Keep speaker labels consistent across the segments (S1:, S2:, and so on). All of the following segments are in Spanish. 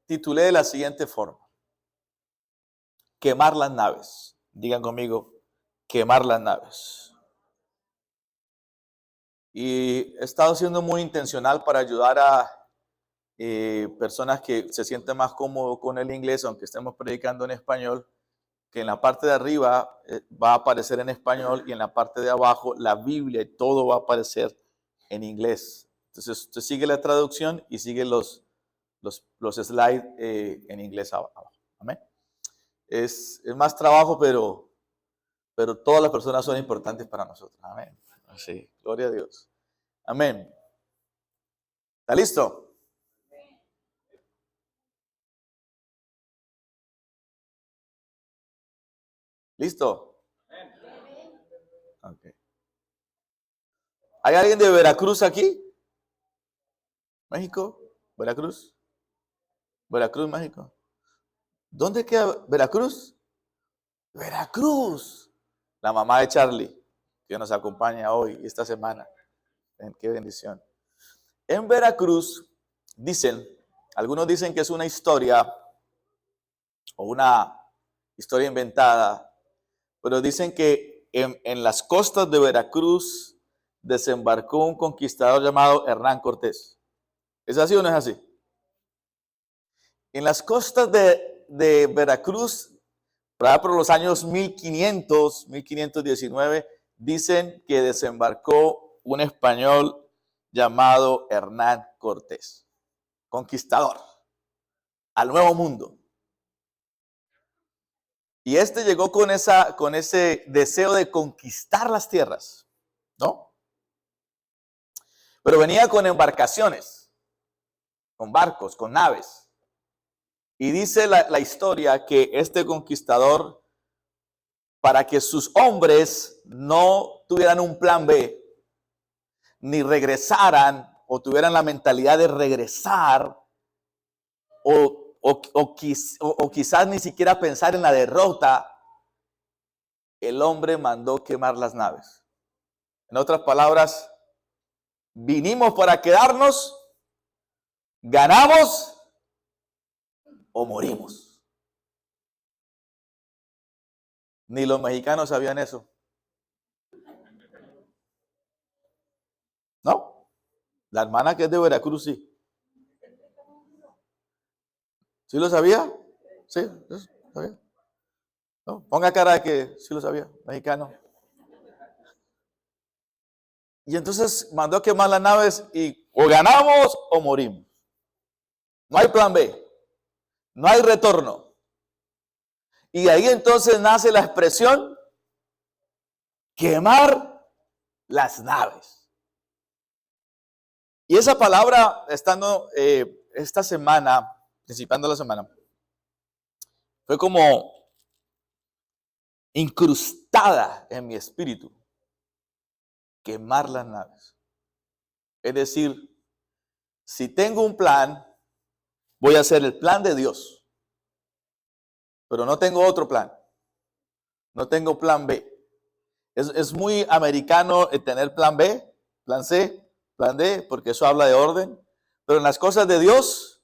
S1: titulé de la siguiente forma: quemar las naves. Digan conmigo, quemar las naves. Y he estado siendo muy intencional para ayudar a personas que se sienten más cómodos con el inglés, aunque estemos predicando en español, que en la parte de arriba va a aparecer en español y en la parte de abajo la Biblia y todo va a aparecer en inglés. Entonces usted sigue la traducción y sigue los slides en inglés abajo. Amén. Es más trabajo, pero todas las personas son importantes para nosotros. Amén. Sí, gloria a Dios. Amén. ¿Está listo? ¿Listo? Okay. ¿Hay alguien de Veracruz aquí? ¿México? ¿Veracruz? ¿Veracruz, México? ¿Dónde queda Veracruz? Veracruz. La mamá de Charlie, que nos acompaña hoy, esta semana. Qué bendición. En Veracruz dicen, algunos dicen que es una historia o una historia inventada, pero dicen que en las costas de Veracruz desembarcó un conquistador llamado Hernán Cortés. ¿Es así o no es así? En las costas de Veracruz, por los años 1500, 1519, dicen que desembarcó un español llamado Hernán Cortés, conquistador, al Nuevo Mundo. Y este llegó con ese deseo de conquistar las tierras, ¿no? Pero venía con embarcaciones, con barcos, con naves. Y dice la historia que este conquistador, para que sus hombres no tuvieran un plan B, ni regresaran o tuvieran la mentalidad de regresar o quizás ni siquiera pensar en la derrota, el hombre mandó quemar las naves. En otras palabras, vinimos para quedarnos, ganamos o morimos. Ni los mexicanos sabían eso. ¿No? La hermana que es de Veracruz, sí. ¿Sí lo sabía? Sí, sabía. ¿No? Ponga cara de que sí lo sabía, mexicano. Y entonces mandó quemar las naves y o ganamos o morimos. No hay plan B. No hay retorno. Y ahí entonces nace la expresión quemar las naves. Y esa palabra, estando esta semana, principiando la semana, fue como incrustada en mi espíritu. Quemar las naves. Es decir, si tengo un plan, voy a hacer el plan de Dios. Pero no tengo otro plan. No tengo plan B. Es muy americano tener plan B, plan C, plan D, porque eso habla de orden. Pero en las cosas de Dios,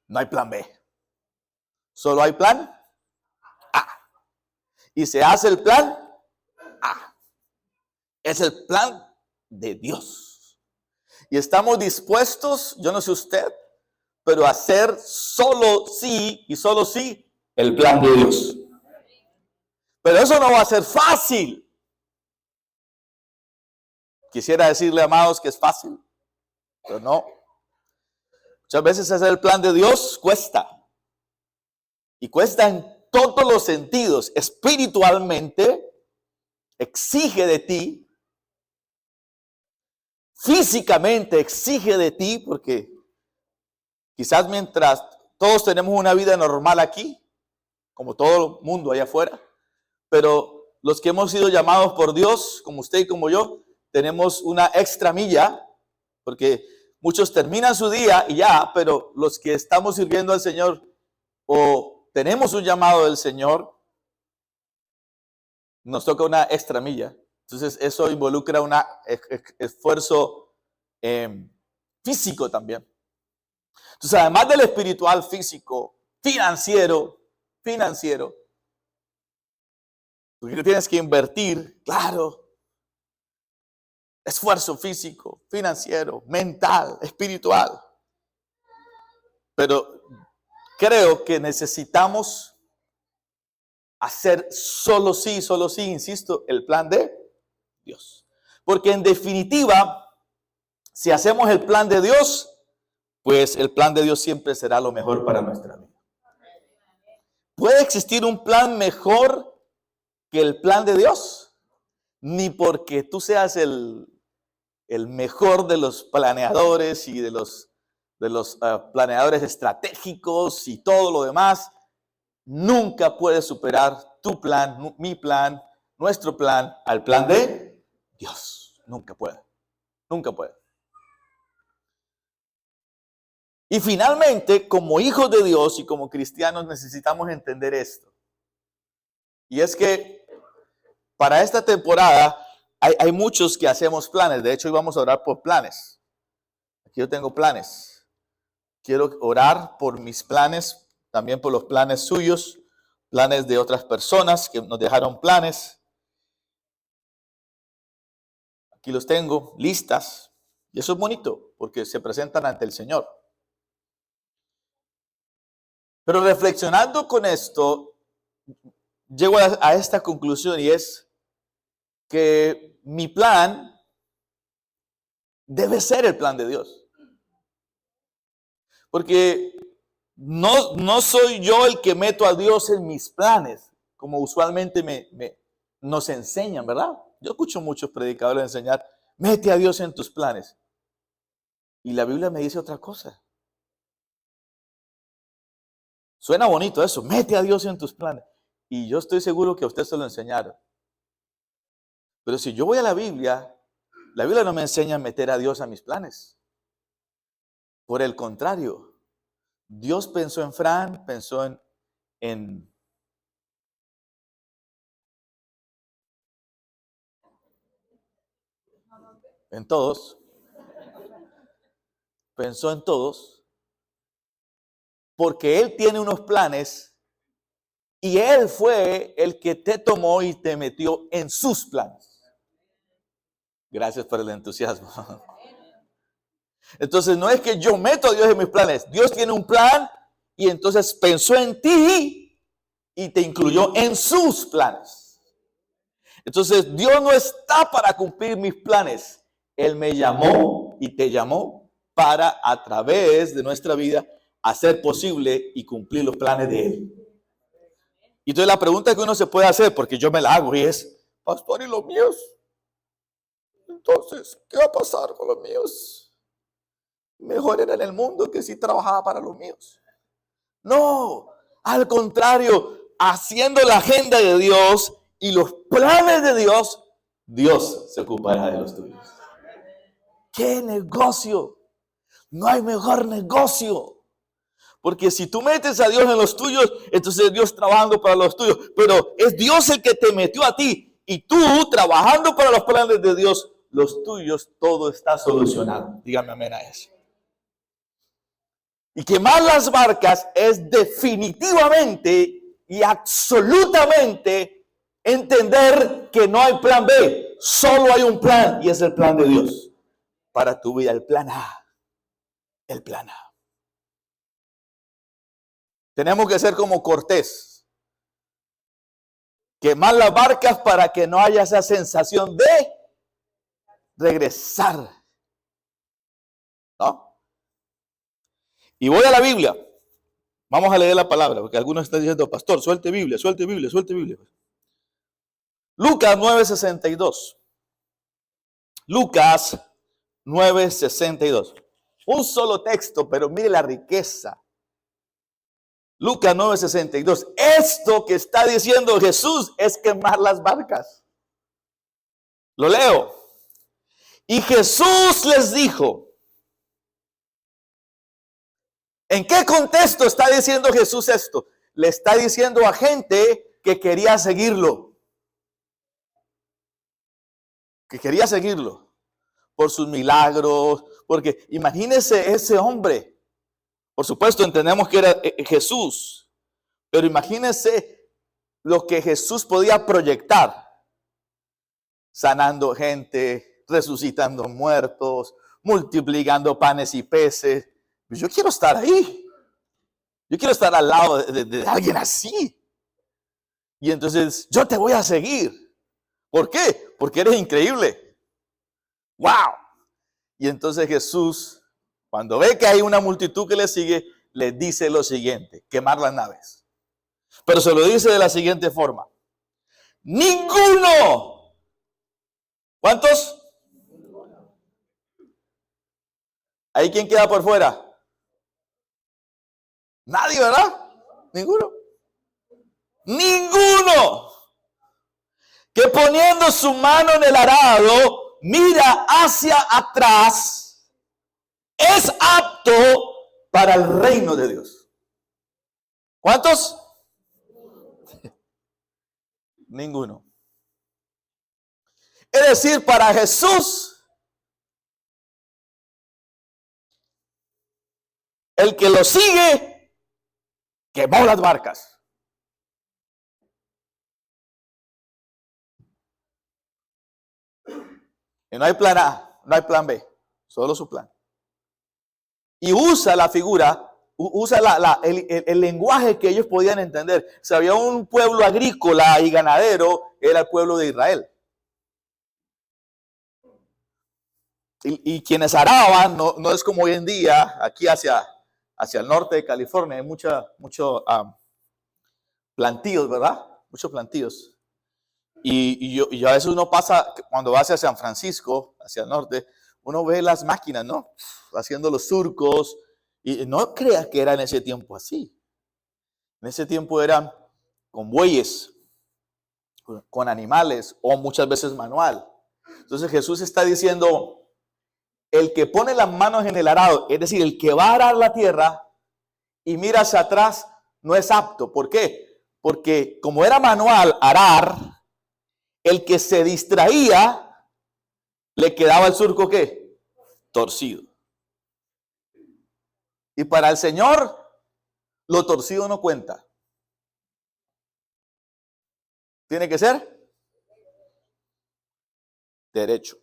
S1: no hay plan B. Solo hay plan A. Y se hace el plan A. Es el plan de Dios. Y estamos dispuestos, yo no sé usted, pero a hacer solo sí y solo sí el plan de Dios. Pero eso no va a ser fácil. Quisiera decirle, amados, que es fácil, pero no. Muchas veces hacer el plan de Dios cuesta. Y cuesta en todos los sentidos. Espiritualmente, exige de ti. Físicamente exige de ti, porque quizás mientras todos tenemos una vida normal aquí, como todo el mundo allá afuera, pero los que hemos sido llamados por Dios, como usted y como yo, tenemos una extra milla, porque muchos terminan su día y ya, pero los que estamos sirviendo al Señor o tenemos un llamado del Señor, nos toca una extra milla. Entonces eso involucra un esfuerzo físico también. Entonces, además del espiritual, físico, financiero, porque tienes que invertir, claro, esfuerzo físico, financiero, mental, espiritual. Pero creo que necesitamos hacer solo sí, insisto, el plan de Dios. Porque en definitiva, si hacemos el plan de Dios, pues el plan de Dios siempre será lo mejor para nuestra vida. ¿Puede existir un plan mejor que el plan de Dios? Ni porque tú seas el mejor de los planeadores y de los planeadores estratégicos y todo lo demás, nunca puedes superar tu plan, mi plan, nuestro plan, al plan de Dios. Nunca puede. Nunca puede. Y finalmente, como hijos de Dios y como cristianos, necesitamos entender esto. Y es que para esta temporada hay muchos que hacemos planes. De hecho, hoy vamos a orar por planes. Aquí yo tengo planes. Quiero orar por mis planes, también por los planes suyos, planes de otras personas que nos dejaron planes. Aquí los tengo, listas. Y eso es bonito, porque se presentan ante el Señor. Pero reflexionando con esto, llego a esta conclusión, y es que mi plan debe ser el plan de Dios. Porque no soy yo el que meto a Dios en mis planes, como usualmente nos enseñan, ¿verdad? Yo escucho muchos predicadores enseñar, mete a Dios en tus planes. Y la Biblia me dice otra cosa. Suena bonito eso, mete a Dios en tus planes. Y yo estoy seguro que a usted se lo enseñaron. Pero si yo voy a la Biblia no me enseña a meter a Dios a mis planes. Por el contrario, Dios pensó en Fran, pensó en todos. Pensó en todos. Porque Él tiene unos planes y Él fue el que te tomó y te metió en sus planes. Gracias por el entusiasmo. Entonces no es que yo meto a Dios en mis planes. Dios tiene un plan y entonces pensó en ti y te incluyó en sus planes. Entonces Dios no está para cumplir mis planes. Él me llamó y te llamó para, a través de nuestra vida, hacer posible y cumplir los planes de Él. Y entonces la pregunta que uno se puede hacer, porque yo me la hago, y es, pastor, ¿y los míos? Entonces, ¿qué va a pasar con los míos? Mejor era en el mundo que si trabajaba para los míos. No, al contrario, haciendo la agenda de Dios y los planes de Dios, Dios se ocupará de los tuyos. ¡Qué negocio! No hay mejor negocio. Porque si tú metes a Dios en los tuyos, entonces es Dios trabajando para los tuyos. Pero es Dios el que te metió a ti. Y tú trabajando para los planes de Dios, los tuyos, todo está solucionado. Dígame amén a eso. Y quemar las barcas es definitivamente y absolutamente entender que no hay plan B. Solo hay un plan y es el plan de Dios. Para tu vida, el plan A. El plan A. Tenemos que ser como Cortés. Quemar las barcas para que no haya esa sensación de regresar. ¿No? Y voy a la Biblia. Vamos a leer la palabra, porque algunos están diciendo, pastor, suelte Biblia, suelte Biblia, suelte Biblia. Lucas 9:62. Lucas 9:62. Un solo texto, pero mire la riqueza. Lucas 9:62. Esto que está diciendo Jesús es quemar las barcas. Lo leo. Y Jesús les dijo. ¿En qué contexto está diciendo Jesús esto? Le está diciendo a gente que quería seguirlo. Que quería seguirlo. Por sus milagros. Porque imagínense ese hombre. Por supuesto, entendemos que era Jesús, pero imagínense lo que Jesús podía proyectar, sanando gente, resucitando muertos, multiplicando panes y peces. Yo quiero estar ahí. Yo quiero estar al lado de alguien así. Y entonces, yo te voy a seguir. ¿Por qué? Porque eres increíble. ¡Wow! Y entonces Jesús, cuando ve que hay una multitud que le sigue, le dice lo siguiente: quemar las naves. Pero se lo dice de la siguiente forma: ninguno. ¿Cuántos? ¿Hay quien queda por fuera? Nadie, ¿verdad? Ninguno. Ninguno que poniendo su mano en el arado mira hacia atrás es apto para el reino de Dios. ¿Cuántos? Ninguno. Es decir, para Jesús, el que lo sigue quemó las barcas. Y no hay plan A, no hay plan B, solo su plan. Y usa la figura, usa el lenguaje que ellos podían entender. Si había un pueblo agrícola y ganadero, era el pueblo de Israel. Y quienes araban, no es como hoy en día, aquí hacia el norte de California, hay muchos plantíos, ¿verdad? Muchos plantíos. Y a veces uno pasa, cuando va hacia San Francisco, hacia el norte, uno ve las máquinas, ¿no? Haciendo los surcos. Y no creas que era en ese tiempo así. En ese tiempo eran con bueyes, con animales o muchas veces manual. Entonces Jesús está diciendo: el que pone las manos en el arado, es decir, el que va a arar la tierra y mira hacia atrás, no es apto. ¿Por qué? Porque como era manual arar, el que se distraía, le quedaba el surco, ¿qué? Torcido. Y para el Señor, lo torcido no cuenta. Tiene que ser derecho.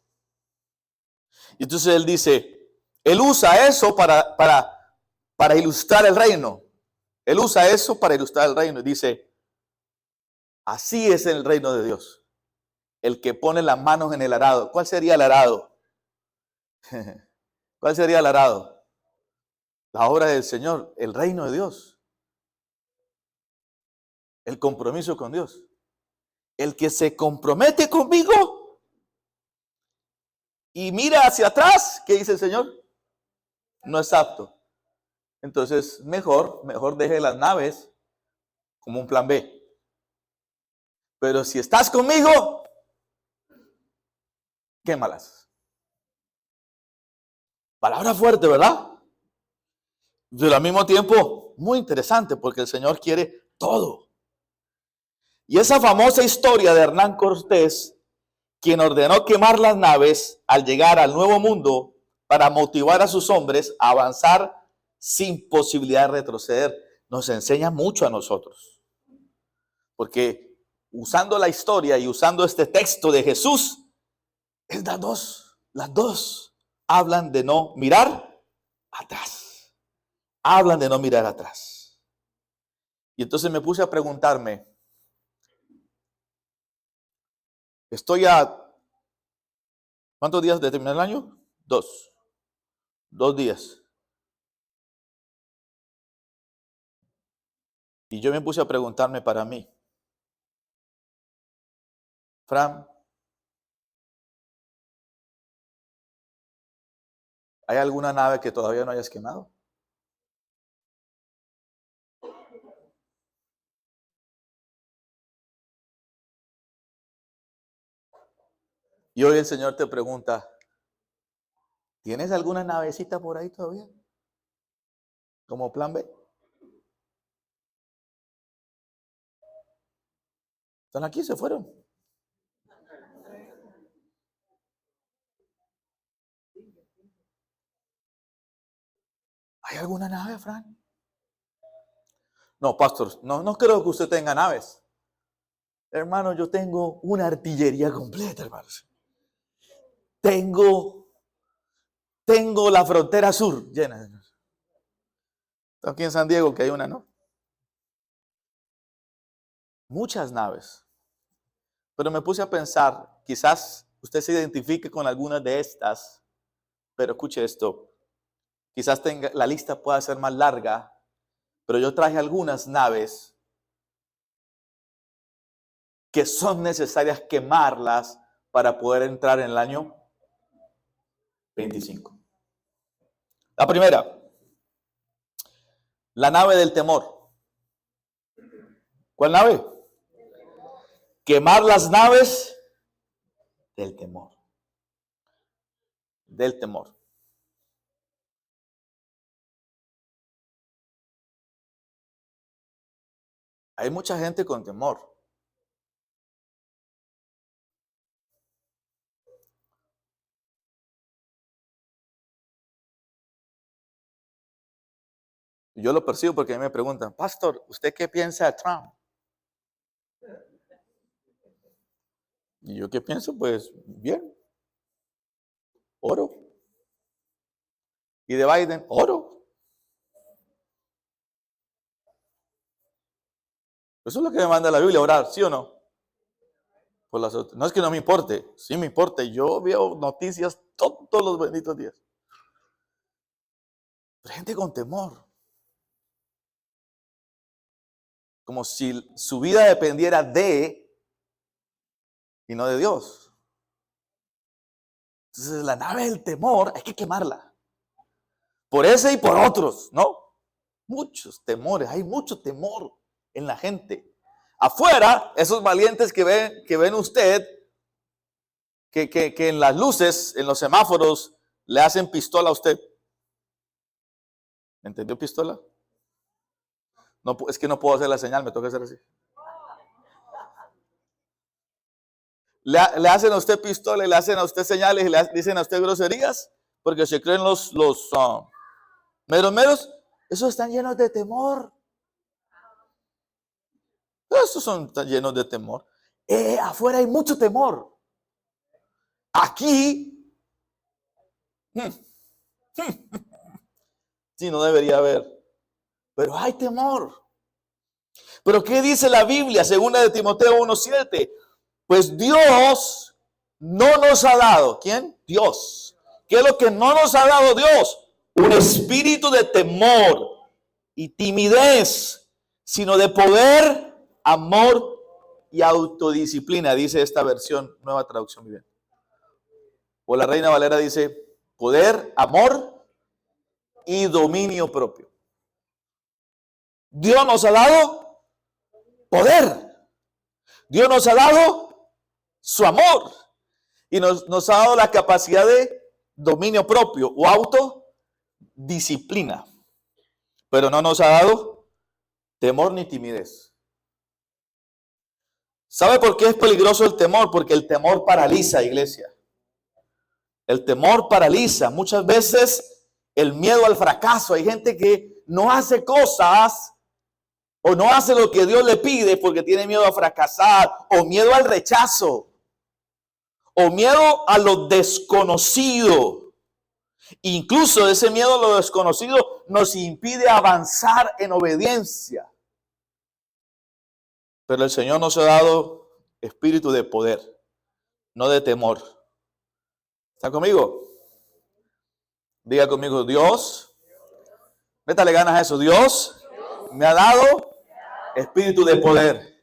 S1: Y entonces él dice, él usa eso para ilustrar el reino. Él usa eso para ilustrar el reino. Y dice, así es el reino de Dios. El que pone las manos en el arado. ¿Cuál sería el arado? ¿Cuál sería el arado? La obra del Señor, el reino de Dios. El compromiso con Dios. El que se compromete conmigo y mira hacia atrás, ¿qué dice el Señor? No es apto. Entonces, mejor deje las naves como un plan B. Pero si estás conmigo, quémalas. Palabra fuerte, ¿verdad? Pero al mismo tiempo, muy interesante, porque el Señor quiere todo. Y esa famosa historia de Hernán Cortés, quien ordenó quemar las naves al llegar al Nuevo Mundo para motivar a sus hombres a avanzar sin posibilidad de retroceder, nos enseña mucho a nosotros. Porque usando la historia y usando este texto de Jesús, es las dos hablan de no mirar atrás. Hablan de no mirar atrás. Y entonces me puse a preguntarme, estoy a ¿cuántos días de terminar el año? 2 días. Y yo me puse a preguntarme para mí, Fran, ¿hay alguna nave que todavía no hayas quemado? Y hoy el Señor te pregunta, ¿tienes alguna navecita por ahí todavía? Como plan B. Están aquí, se fueron. ¿Hay alguna nave, Fran? No, pastor, no creo que usted tenga naves. Hermano, yo tengo una artillería completa, hermanos. Tengo la frontera sur llena. Aquí en San Diego que hay una, ¿no? Muchas naves. Pero me puse a pensar, quizás usted se identifique con algunas de estas, pero escuche esto. Quizás la lista pueda ser más larga, pero yo traje algunas naves que son necesarias quemarlas para poder entrar en el año 25. La primera, la nave del temor. ¿Cuál nave? Quemar las naves del temor. Del temor. Hay mucha gente con temor. Yo lo percibo porque a mí me preguntan, pastor, ¿usted qué piensa de Trump? Y yo qué pienso, pues bien, oro. Y de Biden, oro. Eso es lo que me manda la Biblia, orar, ¿sí o no? Por las otras. No es que no me importe, sí me importa. Yo veo noticias todos los benditos días. Pero gente con temor. Como si su vida dependiera de y no de Dios. Entonces la nave del temor hay que quemarla. Por ese y por otros, ¿no? Muchos temores, hay mucho temor en la gente. Afuera, esos valientes que ven usted, que en las luces, en los semáforos, le hacen pistola a usted. ¿Entendió pistola? No, es que no puedo hacer la señal, me toca hacer así. Le hacen a usted pistola y le hacen a usted señales y le dicen a usted groserías porque se creen los meros. Esos están llenos de temor. Estos están llenos de temor. Afuera hay mucho temor. Aquí, sí, no debería haber. Pero hay temor. Pero ¿qué dice la Biblia? Segunda de Timoteo 1:7. Pues Dios no nos ha dado. ¿Quién? Dios. ¿Qué es lo que no nos ha dado Dios? Un espíritu de temor y timidez, sino de poder, amor y autodisciplina, dice esta versión, Nueva Traducción Viviente. O la Reina Valera dice, poder, amor y dominio propio. Dios nos ha dado poder. Dios nos ha dado su amor y nos ha dado la capacidad de dominio propio o autodisciplina. Pero no nos ha dado temor ni timidez. ¿Sabe por qué es peligroso el temor? Porque el temor paraliza, iglesia. El temor paraliza. Muchas veces el miedo al fracaso. Hay gente que no hace cosas o no hace lo que Dios le pide porque tiene miedo a fracasar o miedo al rechazo o miedo a lo desconocido. Incluso ese miedo a lo desconocido nos impide avanzar en obediencia. Pero el Señor nos ha dado espíritu de poder, no de temor. ¿Están conmigo? Diga conmigo, Dios, métale ganas a eso. Dios me ha dado espíritu de poder,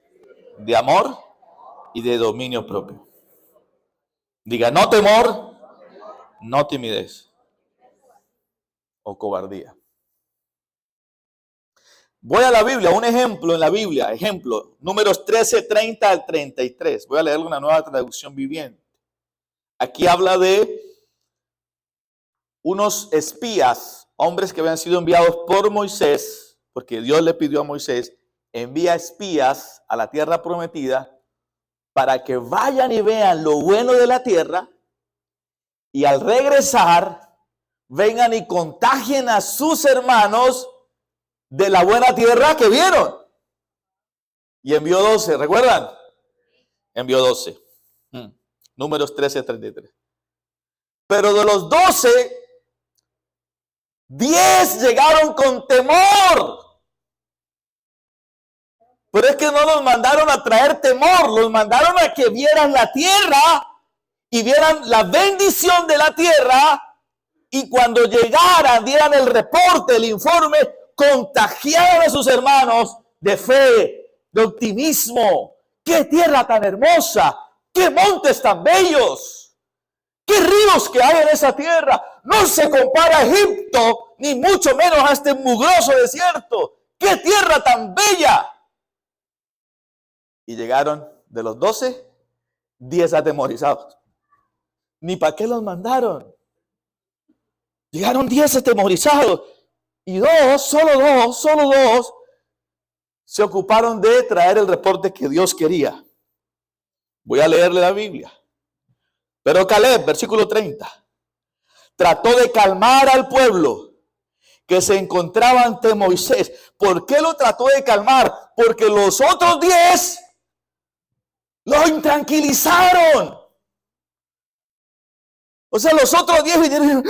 S1: de amor y de dominio propio. Diga, no temor, no timidez o cobardía. Voy a la Biblia, un ejemplo en la Biblia, ejemplo, Números 13:30 al 33. Voy a leer una Nueva Traducción Viviente. Aquí habla de unos espías, hombres que habían sido enviados por Moisés, porque Dios le pidió a Moisés, envía espías a la tierra prometida para que vayan y vean lo bueno de la tierra y al regresar vengan y contagien a sus hermanos de la buena tierra que vieron. Y envió 12, ¿recuerdan? Envió 12. Números 13-33. Pero de los 12, 10 llegaron con temor. Pero es que no los mandaron a traer temor, los mandaron a que vieran la tierra y vieran la bendición de la tierra, y cuando llegaran, dieran el reporte, el informe, contagiaran a sus hermanos de fe, de optimismo. ¡Qué tierra tan hermosa! ¡Qué montes tan bellos! ¡Qué ríos que hay en esa tierra! No se compara a Egipto, ni mucho menos a este mugroso desierto. ¡Qué tierra tan bella! Y llegaron de los 12, 10 atemorizados. Ni para qué los mandaron. Llegaron 10 atemorizados. Y solo dos, se ocuparon de traer el reporte que Dios quería. Voy a leerle la Biblia. Pero Caleb, versículo 30, trató de calmar al pueblo que se encontraba ante Moisés. ¿Por qué lo trató de calmar? Porque los otros 10 lo intranquilizaron. O sea, los otros 10 vinieron.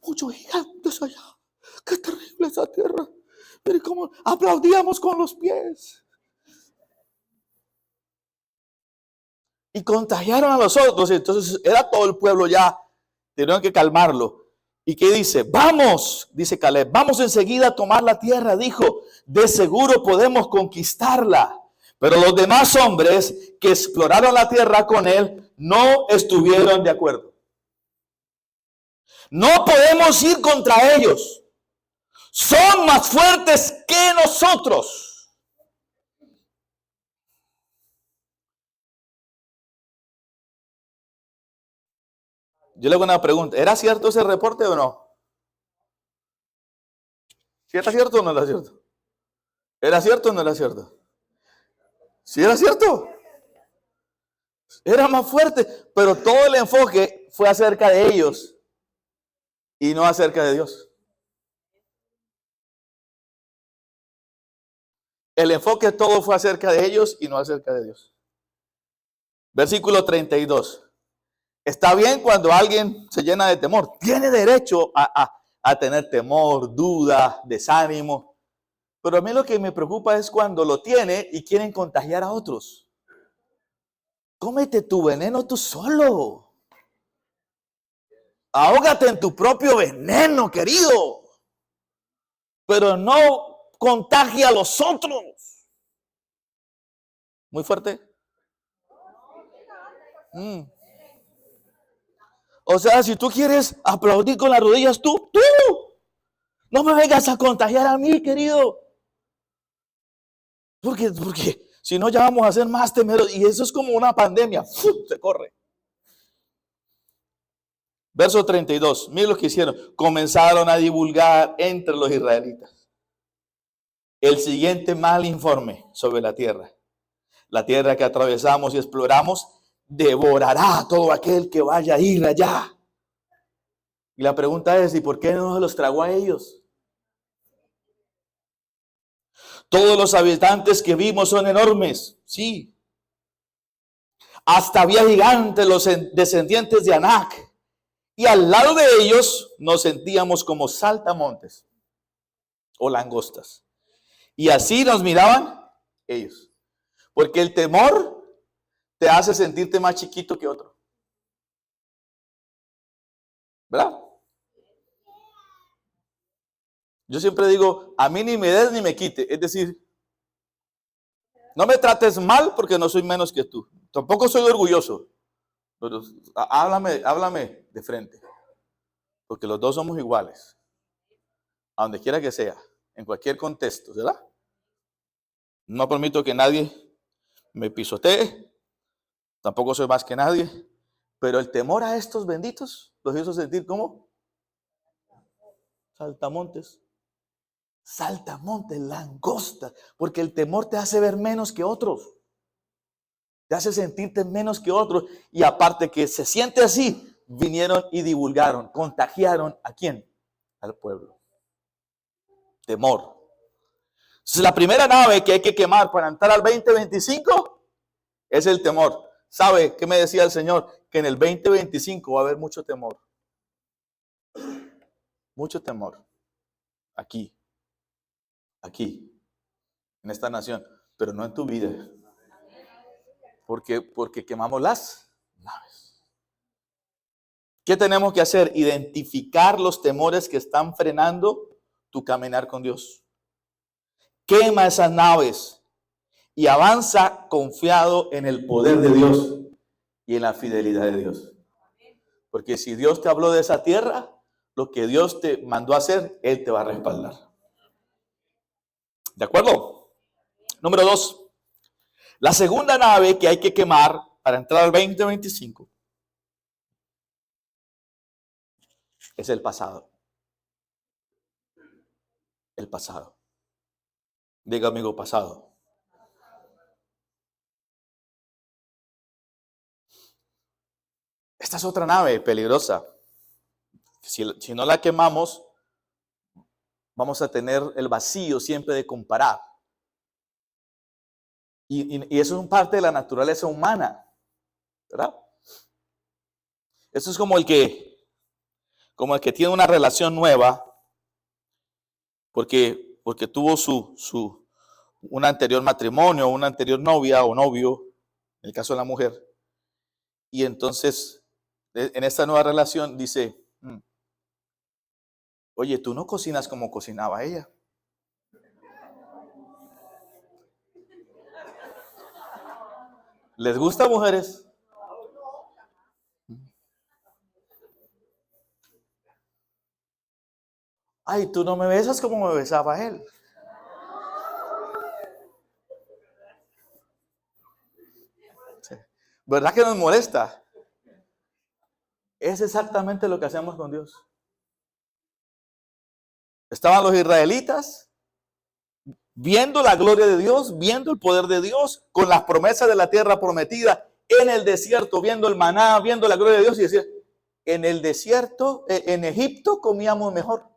S1: Muchos gigantes allá. Qué terrible esa tierra. Pero cómo aplaudíamos con los pies. Y contagiaron a los otros. Entonces era todo el pueblo ya. Tenían que calmarlo. ¿Y qué dice? Vamos, dice Caleb, vamos enseguida a tomar la tierra. Dijo, de seguro podemos conquistarla. Pero los demás hombres que exploraron la tierra con él no estuvieron de acuerdo. No podemos ir contra ellos. Son más fuertes que nosotros. Yo le hago una pregunta. ¿Era cierto ese reporte o no? ¿Sí era cierto o no era cierto? ¿Era cierto o no era cierto? ¿Sí era cierto? Era más fuerte, pero todo el enfoque fue acerca de ellos y no acerca de Dios. El enfoque todo fue acerca de ellos y no acerca de Dios. Versículo 32. Está bien cuando alguien se llena de temor. Tiene derecho a tener temor, duda, desánimo. Pero a mí lo que me preocupa es cuando lo tiene y quieren contagiar a otros. Cómete tu veneno tú solo. Ahógate en tu propio veneno, querido. Pero no contagie a los otros. Muy fuerte. O sea, si tú quieres aplaudir con las rodillas, tú. No me vengas a contagiar a mí, querido. Porque si no ya vamos a ser más temerosos. Y eso es como una pandemia. Se corre. Verso 32. Miren lo que hicieron. Comenzaron a divulgar entre los israelitas el siguiente mal informe sobre la tierra. La tierra que atravesamos y exploramos devorará a todo aquel que vaya a ir allá. Y la pregunta es, ¿y por qué no se los tragó a ellos? Todos los habitantes que vimos son enormes, sí. Hasta había gigantes, los descendientes de Anac. Y al lado de ellos nos sentíamos como saltamontes o langostas. Y así nos miraban ellos. Porque el temor te hace sentirte más chiquito que otro. ¿Verdad? Yo siempre digo, a mí ni me des ni me quite. Es decir, no me trates mal porque no soy menos que tú. Tampoco soy orgulloso. Pero háblame de frente. Porque los dos somos iguales. A donde quiera que sea. En cualquier contexto, ¿verdad? No permito que nadie me pisotee. Tampoco soy más que nadie. Pero el temor a estos benditos los hizo sentir como saltamontes. Saltamontes, langostas. Porque el temor te hace ver menos que otros. Te hace sentirte menos que otros. Y aparte que se siente así, vinieron y divulgaron, contagiaron ¿a quién? Al pueblo. Temor. Entonces, la primera nave que hay que quemar para entrar al 2025 es el temor. ¿Sabe qué me decía el Señor? Que en el 2025 va a haber mucho temor. Mucho temor. Aquí, en esta nación, pero no en tu vida. Porque quemamos las naves. ¿Qué tenemos que hacer? Identificar los temores que están frenando tu caminar con Dios. Quema esas naves y avanza confiado en el poder de Dios y en la fidelidad de Dios. Porque si Dios te habló de esa tierra, lo que Dios te mandó a hacer, Él te va a respaldar. ¿De acuerdo? Número 2. La segunda nave que hay que quemar para entrar al 2025 es el pasado. El pasado. Diga, amigo, pasado. Esta es otra nave peligrosa. Si no la quemamos, vamos a tener el vacío siempre de comparar. Y eso es parte de la naturaleza humana, ¿verdad? Eso es como el que tiene una relación nueva porque tuvo un anterior matrimonio, una anterior novia o novio, en el caso de la mujer. Y entonces, en esta nueva relación dice, oye, tú no cocinas como cocinaba ella. ¿Les gusta, mujeres? Ay, tú no me besas como me besaba él. Sí. ¿Verdad que nos molesta? Es exactamente lo que hacemos con Dios. Estaban los israelitas viendo la gloria de Dios, viendo el poder de Dios, con las promesas de la tierra prometida, en el desierto, viendo el maná, viendo la gloria de Dios y decía, en el desierto, en Egipto comíamos mejor.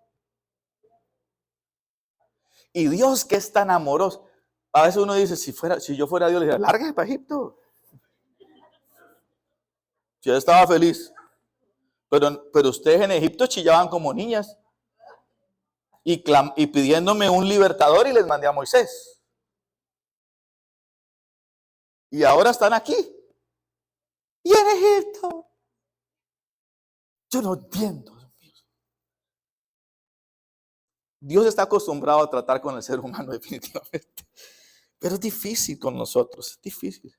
S1: Y Dios que es tan amoroso. A veces uno dice, si yo fuera Dios, le diría, lárguese para Egipto. Yo estaba feliz. Pero ustedes en Egipto chillaban como niñas. Y pidiéndome un libertador y les mandé a Moisés. Y ahora están aquí. Y en Egipto. Yo no entiendo. Dios está acostumbrado a tratar con el ser humano definitivamente. Pero es difícil con nosotros. Es difícil.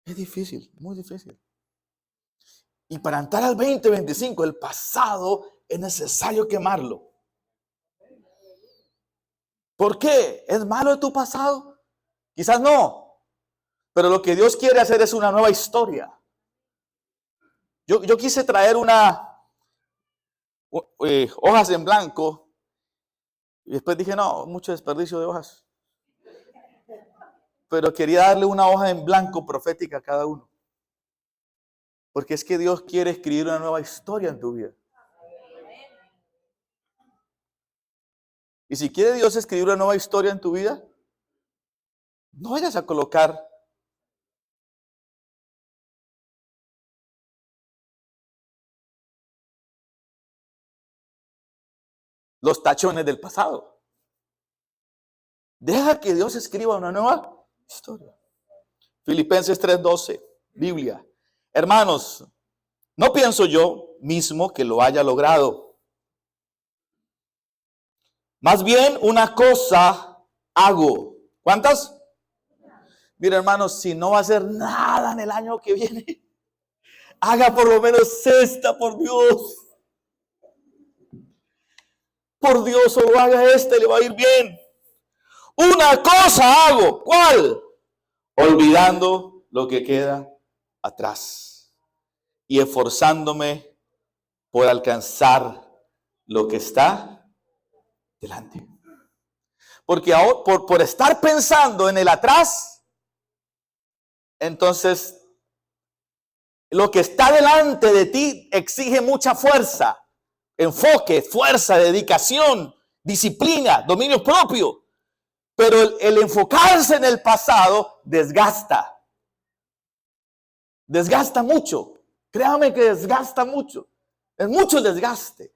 S1: Es difícil, muy difícil. Y para entrar al 2025, el pasado es necesario quemarlo. ¿Por qué? ¿Es malo de tu pasado? Quizás no. Pero lo que Dios quiere hacer es una nueva historia. Yo quise traer hojas en blanco. Y después dije, no, mucho desperdicio de hojas. Pero quería darle una hoja en blanco profética a cada uno. Porque es que Dios quiere escribir una nueva historia en tu vida. Y si quiere Dios escribir una nueva historia en tu vida, no vayas a colocar los tachones del pasado. Deja que Dios escriba una nueva historia. Filipenses 3:12, Biblia. Hermanos, no pienso yo mismo que lo haya logrado. Más bien una cosa hago. ¿Cuántas? Mira, hermanos, si no va a hacer nada en el año que viene, haga por lo menos esta, por Dios. Por Dios, solo haga esta y le va a ir bien. Una cosa hago. ¿Cuál? Olvidando lo que queda atrás y esforzándome por alcanzar lo que está delante. Porque ahora, por estar pensando en el atrás, entonces Lo que está delante de ti exige mucha fuerza, enfoque, fuerza, dedicación, disciplina, dominio propio. Pero el enfocarse en el pasado desgasta. Desgasta mucho. Créame que desgasta mucho. Es mucho desgaste.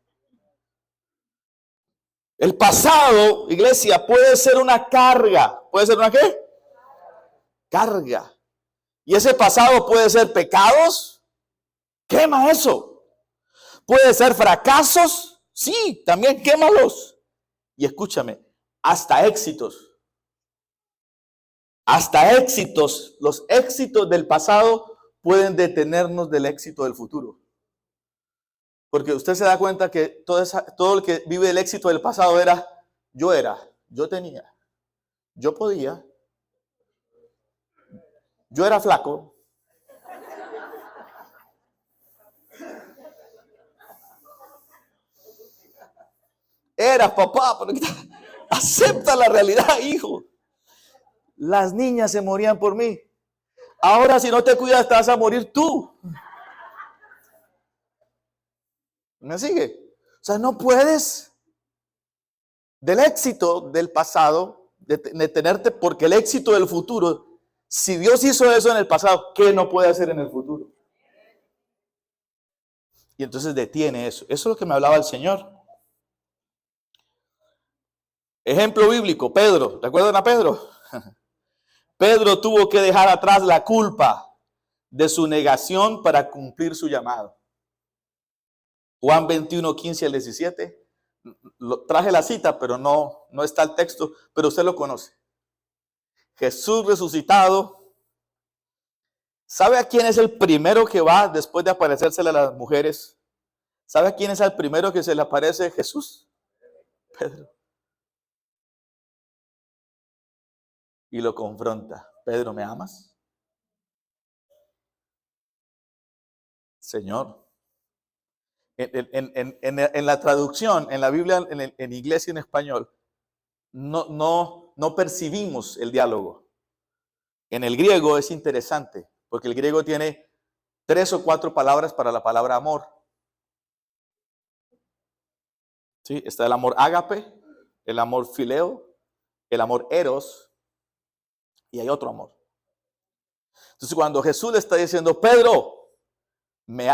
S1: El pasado, iglesia, puede ser una carga. ¿Puede ser una qué? Carga. Y ese pasado puede ser pecados. Quema eso. Puede ser fracasos. Sí, también quémalos. Y escúchame, hasta éxitos. Hasta éxitos. Los éxitos del pasado pueden detenernos del éxito del futuro. Porque usted se da cuenta que todo el que vive el éxito del pasado yo tenía, yo podía, yo era flaco. Eras papá, pero acepta la realidad, hijo. Las niñas se morían por mí. Ahora si no te cuidas te vas a morir tú. ¿Me sigue? O sea, no puedes del éxito del pasado detenerte, porque el éxito del futuro, si Dios hizo eso en el pasado, ¿qué no puede hacer en el futuro? Y entonces detiene eso. Eso es lo que me hablaba el Señor. Ejemplo bíblico, Pedro. ¿Recuerdan a Pedro? Pedro tuvo que dejar atrás la culpa de su negación para cumplir su llamado. Juan 21, 15 al 17. Traje la cita, pero no está el texto, pero usted lo conoce. Jesús resucitado. ¿Sabe a quién es el primero que va después de aparecérsele a las mujeres? ¿Sabe a quién es el primero que se le aparece Jesús? Pedro. Y lo confronta. Pedro, ¿me amas? Señor. En la traducción, en la Biblia, en inglés y en español, no percibimos el diálogo. En el griego es interesante, porque el griego tiene 3 o 4 palabras para la palabra amor. ¿Sí? Está el amor ágape, el amor fileo, el amor eros, y hay otro amor. Entonces cuando Jesús le está diciendo, Pedro, me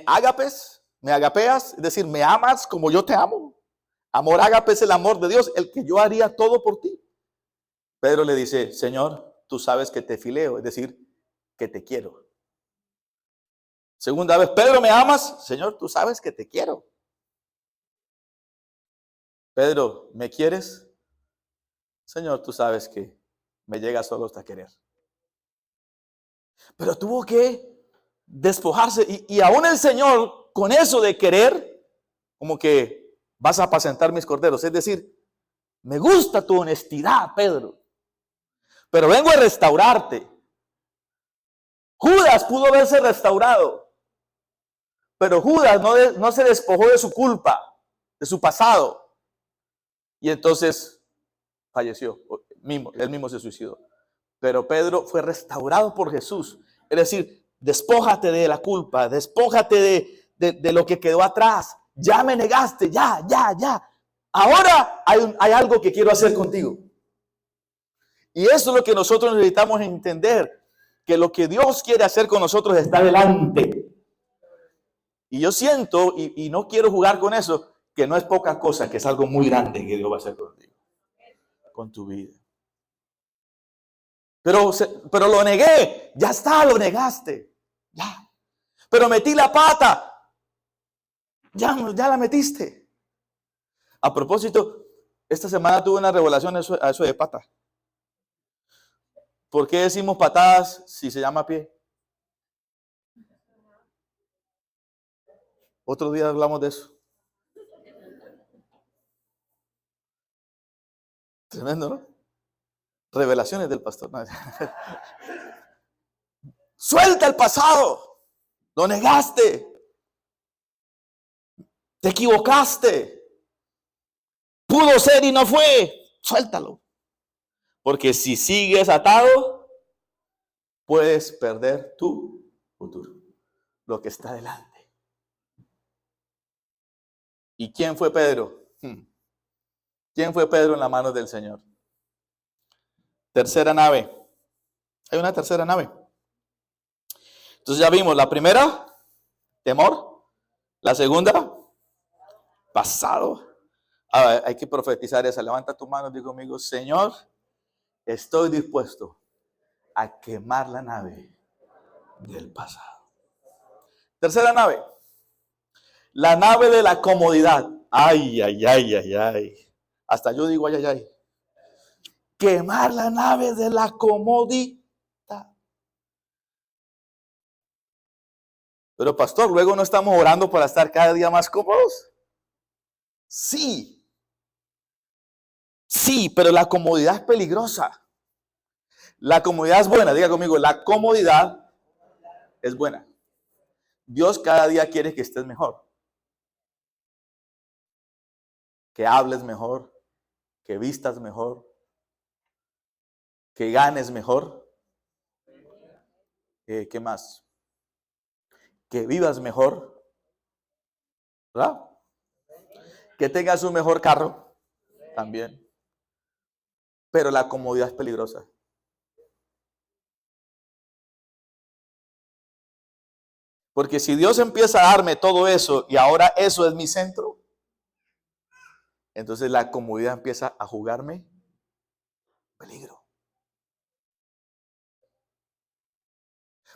S1: agapes, me agapeas, es decir, me amas como yo te amo. Amor ágape es el amor de Dios, el que yo haría todo por ti. Pedro le dice, Señor, tú sabes que te fileo, es decir, que te quiero. Segunda vez, Pedro, ¿me amas? Señor, tú sabes que te quiero. Pedro, ¿me quieres? Señor, tú sabes que me llega solo hasta querer. Pero tuvo que despojarse y aún el Señor con eso de querer, como que vas a apacentar mis corderos. Es decir, me gusta tu honestidad, Pedro, pero vengo a restaurarte. Judas pudo haberse restaurado, pero Judas no se despojó de su culpa, de su pasado. Y entonces falleció, él mismo se suicidó. Pero Pedro fue restaurado por Jesús. Es decir, despójate de la culpa, despójate de lo que quedó atrás. Ya me negaste, ya. Ahora hay algo que quiero hacer contigo. Y eso es lo que nosotros necesitamos entender, que lo que Dios quiere hacer con nosotros está delante. Y yo siento, y no quiero jugar con eso, que no es poca cosa, que es algo muy grande que Dios va a hacer contigo, con tu vida. Pero lo negué, ya está, lo negaste, ya. Pero metí la pata, ya la metiste. A propósito, esta semana tuve una revelación a eso de pata. ¿Por qué decimos patadas si se llama pie? Otro día hablamos de eso. Tremendo, ¿no? Revelaciones del pastor. Suelta el pasado. Lo negaste. Te equivocaste. Pudo ser y no fue. Suéltalo. Porque si sigues atado, puedes perder tu futuro. lo que está delante. ¿Y quién fue Pedro? ¿Quién fue Pedro en la mano del Señor? Tercera nave. Hay una tercera nave. Entonces ya vimos la primera, temor. La segunda, pasado. Ahora, hay que profetizar esa. Levanta tu mano y diga conmigo, Señor, estoy dispuesto a quemar la nave del pasado. Tercera nave. La nave de la comodidad. Ay, ay, ay, ay, ay. Hasta yo digo ay, ay, ay. Quemar la nave de la comodidad. Pero pastor, luego no estamos orando para estar cada día más cómodos. Sí. Sí, pero la comodidad es peligrosa. La comodidad es buena. Diga conmigo, la comodidad es buena. Dios cada día quiere que estés mejor. Que hables mejor. Que vistas mejor. Que ganes mejor. ¿Qué más? Que vivas mejor, ¿verdad? Que tengas un mejor carro, también. Pero la comodidad es peligrosa. Porque si Dios empieza a darme todo eso y ahora eso es mi centro, entonces la comodidad empieza a jugarme peligro.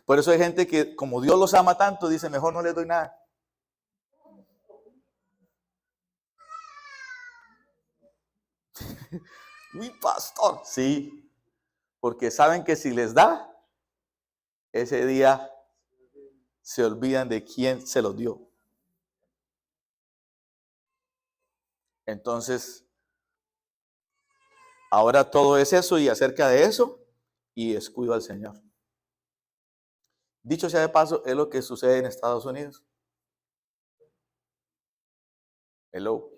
S1: Por eso hay gente que, como Dios los ama tanto, dice, mejor no les doy nada. Mi pastor. Sí, porque saben que si les da, ese día se olvidan de quién se los dio. Entonces, ahora todo es eso y acerca de eso, y descuido al Señor. Dicho sea de paso, es lo que sucede en Estados Unidos. Hello.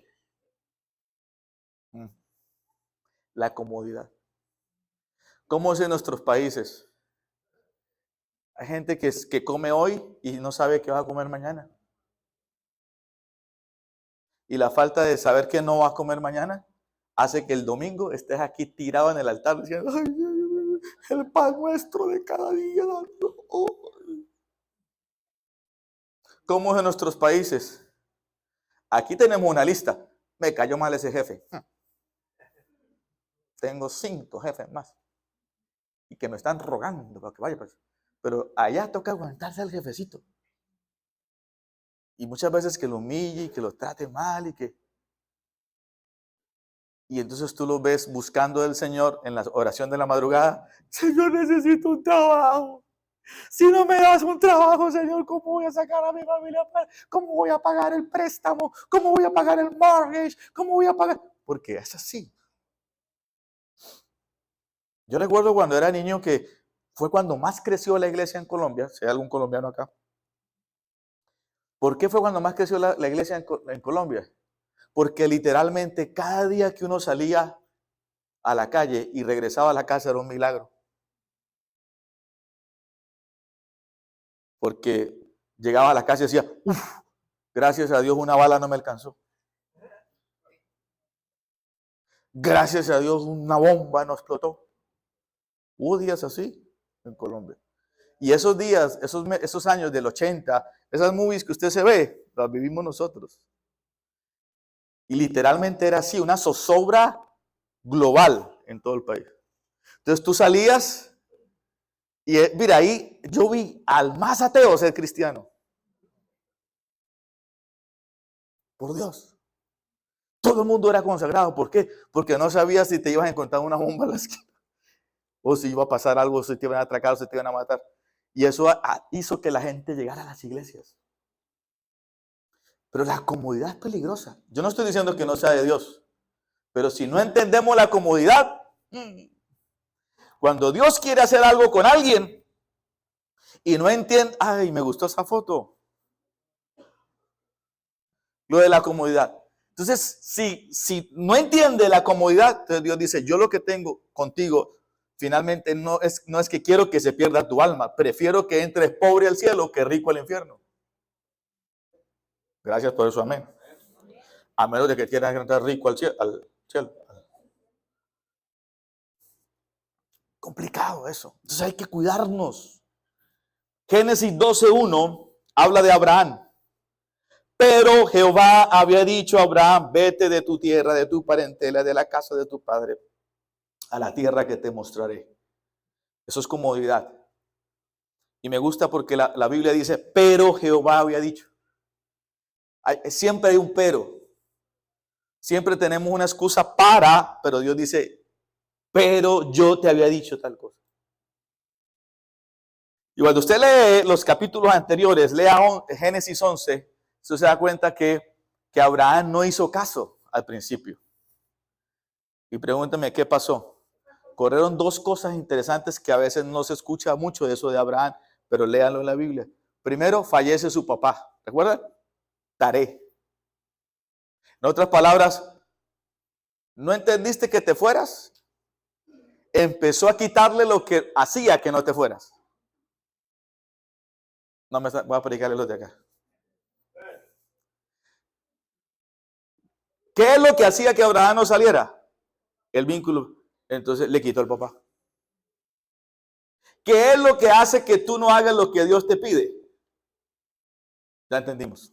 S1: La comodidad. ¿Cómo es en nuestros países? Hay gente que come hoy y no sabe qué va a comer mañana. Y la falta de saber qué no va a comer mañana hace que el domingo estés aquí tirado en el altar diciendo, ay, el pan nuestro de cada día. Oh. ¿Cómo es en nuestros países? Aquí tenemos una lista. Me cayó mal ese jefe. Tengo 5 jefes más. Y que me están rogando para que vaya. Pero allá toca aguantarse al jefecito. Y muchas veces que lo humille y que lo trate mal y entonces tú lo ves buscando al Señor en la oración de la madrugada. Señor, necesito un trabajo. Si no me das un trabajo, Señor, ¿cómo voy a sacar a mi familia? ¿Cómo voy a pagar el préstamo? ¿Cómo voy a pagar el mortgage? ¿Cómo voy a pagar? Porque es así. Yo recuerdo cuando era niño que fue cuando más creció la iglesia en Colombia. Si hay algún colombiano acá. ¿Por qué fue cuando más creció la iglesia en Colombia? Porque literalmente cada día que uno salía a la calle y regresaba a la casa era un milagro. Porque llegaba a la casa y decía, gracias a Dios una bala no me alcanzó. Gracias a Dios una bomba no explotó. Hubo días así en Colombia. Y esos días, esos años del 80, esas movies que usted se ve, las vivimos nosotros. Y literalmente era así, una zozobra global en todo el país. Entonces tú salías y mira, ahí yo vi al más ateo ser cristiano. Por Dios. Todo el mundo era consagrado. ¿Por qué? Porque no sabías si te ibas a encontrar una bomba en la esquina. O si iba a pasar algo, si te iban a atracar, o si te iban a matar. Y eso hizo que la gente llegara a las iglesias. Pero la comodidad es peligrosa. Yo no estoy diciendo que no sea de Dios. Pero si no entendemos la comodidad, cuando Dios quiere hacer algo con alguien y no entiende, ay, me gustó esa foto. Lo de la comodidad. Entonces, si no entiende la comodidad, entonces Dios dice, yo lo que tengo contigo, finalmente no es que quiero que se pierda tu alma, prefiero que entres pobre al cielo que rico al infierno. Gracias por eso, amén. A menos de que quieras entrar rico al cielo. Complicado eso. Entonces hay que cuidarnos. Génesis 12:1 habla de Abraham. Pero Jehová había dicho a Abraham, vete de tu tierra, de tu parentela, de la casa de tu padre, a la tierra que te mostraré. Eso es comodidad. Y me gusta porque la Biblia dice, pero Jehová había dicho. Siempre hay un pero. Siempre tenemos una excusa para, pero Dios dice, pero yo te había dicho tal cosa. Y cuando usted lee los capítulos anteriores, lea Génesis 11, usted se da cuenta que Abraham no hizo caso al principio. Y pregúntame, ¿qué pasó? Corrieron dos cosas interesantes que a veces no se escucha mucho de eso de Abraham, pero léanlo en la Biblia. Primero, fallece su papá. ¿Recuerdan? Taré. En otras palabras, ¿no entendiste que te fueras? Empezó a quitarle lo que hacía que no te fueras. No me voy a predicarle los de acá. ¿Qué es lo que hacía que Abraham no saliera? El vínculo. Entonces le quitó al papá. ¿Qué es lo que hace que tú no hagas lo que Dios te pide? Ya entendimos.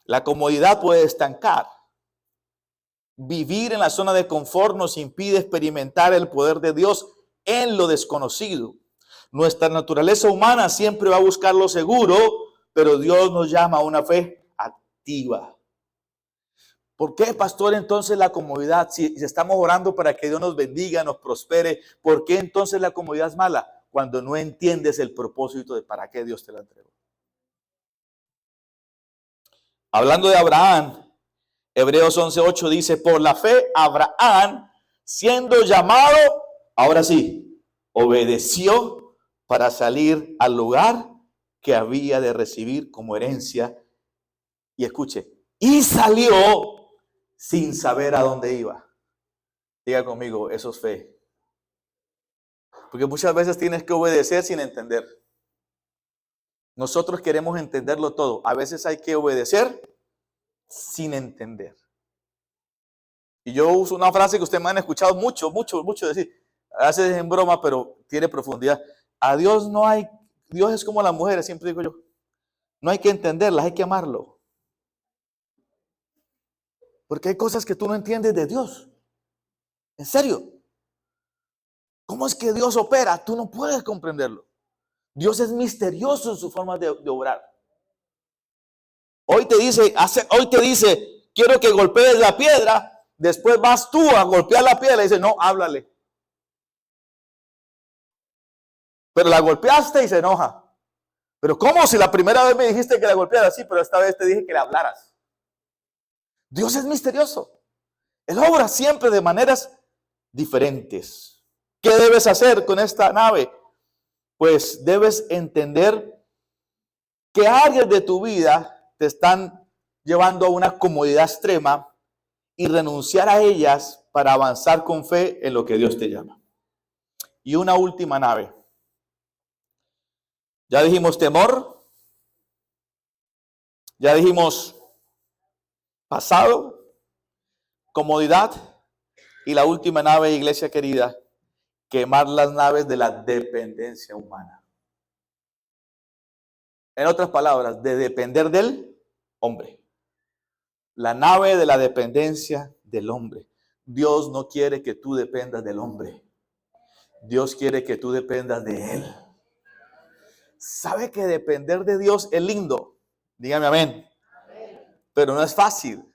S1: La comodidad puede estancar. Vivir en la zona de confort nos impide experimentar el poder de Dios en lo desconocido. Nuestra naturaleza humana siempre va a buscar lo seguro, pero Dios nos llama a una fe activa. ¿Por qué, pastor, entonces la comodidad? Si estamos orando para que Dios nos bendiga, nos prospere, ¿por qué entonces la comodidad es mala? Cuando no entiendes el propósito de para qué Dios te la entregó. Hablando de Abraham, Hebreos 11:8 dice, por la fe Abraham, siendo llamado, ahora sí, obedeció para salir al lugar que había de recibir como herencia. Y escuche, y salió sin saber a dónde iba. Diga conmigo, eso es fe. Porque muchas veces tienes que obedecer sin entender. Nosotros queremos entenderlo todo. A veces hay que obedecer sin entender. Y yo uso una frase que ustedes me han escuchado mucho decir. A veces en broma, pero tiene profundidad. A Dios no hay, Dios es como las mujeres, siempre digo yo. No hay que entenderlas, hay que amarlo. Porque hay cosas que tú no entiendes de Dios. En serio. ¿Cómo es que Dios opera? Tú no puedes comprenderlo. Dios es misterioso en su forma de obrar. Hoy te dice, quiero que golpees la piedra. Después vas tú a golpear la piedra y dice, no, háblale. Pero la golpeaste y se enoja. Pero ¿cómo? Si la primera vez me dijiste que la golpeara, sí, pero esta vez te dije que le hablaras. Dios es misterioso. Él obra siempre de maneras diferentes. ¿Qué debes hacer con esta nave? Pues debes entender que áreas de tu vida te están llevando a una comodidad extrema y renunciar a ellas para avanzar con fe en lo que Dios te llama. Y una última nave. Ya dijimos temor. Ya dijimos pasado, comodidad. Y la última nave, iglesia querida, quemar las naves de la dependencia humana. En otras palabras, de depender del hombre. La nave de la dependencia del hombre. Dios no quiere que tú dependas del hombre. Dios quiere que tú dependas de Él. ¿Sabe que depender de Dios es lindo? Dígame amén. Pero no es fácil.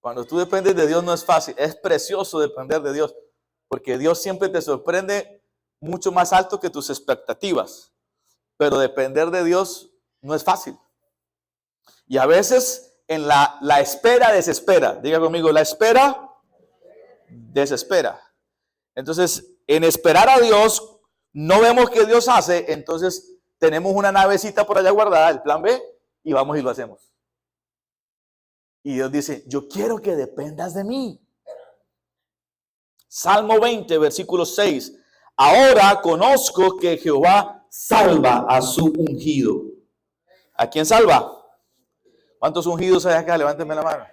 S1: Cuando tú dependes de Dios no es fácil. Es precioso depender de Dios. Porque Dios siempre te sorprende mucho más alto que tus expectativas. Pero depender de Dios no es fácil. Y a veces en la espera desespera. Diga conmigo, la espera desespera. Entonces, en esperar a Dios, no vemos qué Dios hace. Entonces, tenemos una navecita por allá guardada, el plan B, y vamos y lo hacemos. Y Dios dice, yo quiero que dependas de mí. Salmo 20, versículo 6. Ahora conozco que Jehová salva a su ungido. ¿A quién salva? ¿Cuántos ungidos hay acá? Levántenme la mano.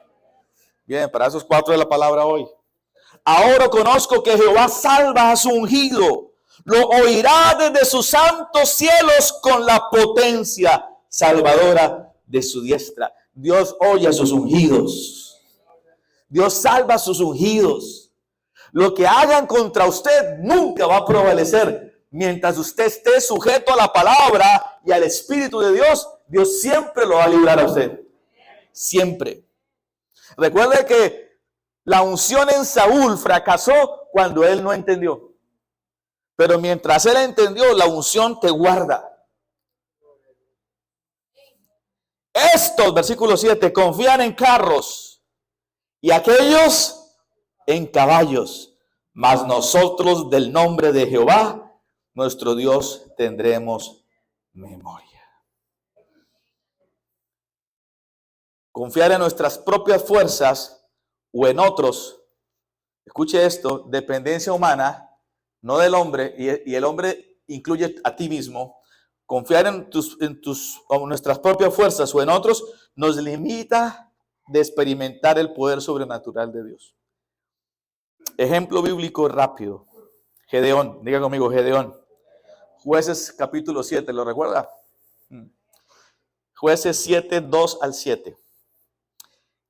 S1: Bien, para esos 4 de la palabra hoy. Ahora conozco que Jehová salva a su ungido. Lo oirá desde sus santos cielos con la potencia salvadora de su diestra. Dios oye a sus ungidos. Dios salva a sus ungidos. Lo que hagan contra usted nunca va a prevalecer. Mientras usted esté sujeto a la palabra y al Espíritu de Dios, Dios siempre lo va a librar a usted. Siempre. Recuerde que la unción en Saúl fracasó cuando él no entendió. Pero mientras él entendió, la unción te guarda. Estos, versículo 7, confían en carros y aquellos en caballos. Mas nosotros del nombre de Jehová, nuestro Dios, tendremos memoria. Confiar en nuestras propias fuerzas o en otros, escuche esto, dependencia humana, no del hombre, y el hombre incluye a ti mismo. Confiar en nuestras propias fuerzas o en otros nos limita de experimentar el poder sobrenatural de Dios. Ejemplo bíblico rápido. Gedeón, diga conmigo, Gedeón. Jueces capítulo 7, ¿lo recuerda? Jueces 7, 2 al 7.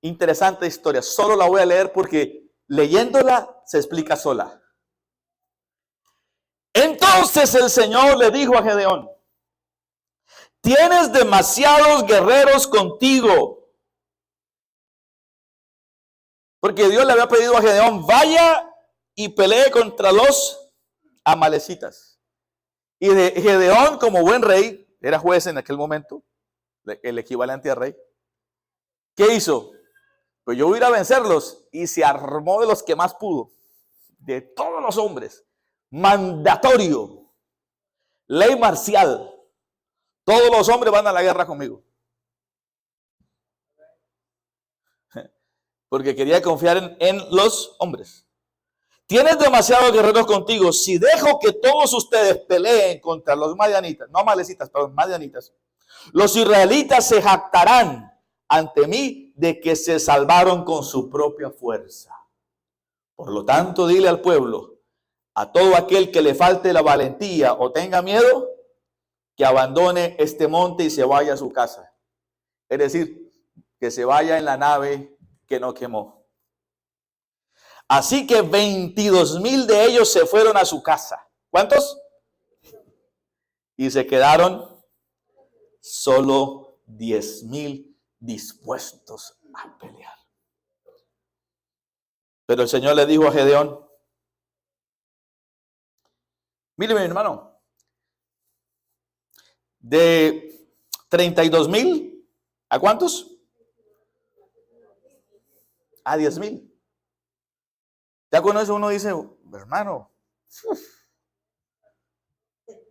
S1: Interesante historia, solo la voy a leer porque leyéndola se explica sola. Entonces el Señor le dijo a Gedeón: tienes demasiados guerreros contigo. Porque Dios le había pedido a Gedeón: vaya y pelee contra los amalecitas. Y Gedeón, como buen rey, era juez en aquel momento, el equivalente a rey. ¿Qué hizo? Pues yo voy a ir a vencerlos. Y se armó de los que más pudo. De todos los hombres. Mandatorio. Ley marcial. Todos los hombres van a la guerra conmigo. Porque quería confiar en los hombres. Tienes demasiados guerreros contigo. Si dejo que todos ustedes peleen contra los madianitas, no amalecitas, pero madianitas, los israelitas se jactarán ante mí de que se salvaron con su propia fuerza. Por lo tanto, dile al pueblo, a todo aquel que le falte la valentía o tenga miedo, que abandone este monte y se vaya a su casa. Es decir, que se vaya en la nave que no quemó. Así que 22,000 de ellos se fueron a su casa. ¿Cuántos? Y se quedaron solo 10,000 dispuestos a pelear. Pero el Señor le dijo a Gedeón: mire, mi hermano, de 32,000, ¿a cuántos? A 10,000. Ya con eso uno dice: hermano,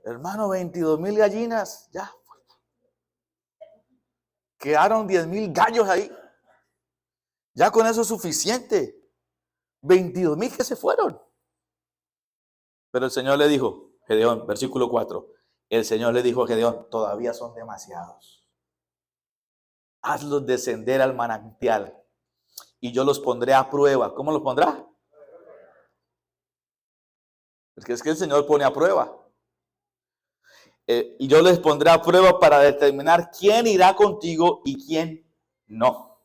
S1: hermano, 22,000 gallinas, ya. Quedaron 10,000 gallos ahí. Ya con eso es suficiente. 22,000 que se fueron. Pero el Señor le dijo, Gedeón, versículo 4. El Señor le dijo a Gedeón: todavía son demasiados. Hazlos descender al manantial y yo los pondré a prueba. ¿Cómo los pondrá? Porque es que el Señor pone a prueba. Y yo les pondré a prueba para determinar quién irá contigo y quién no.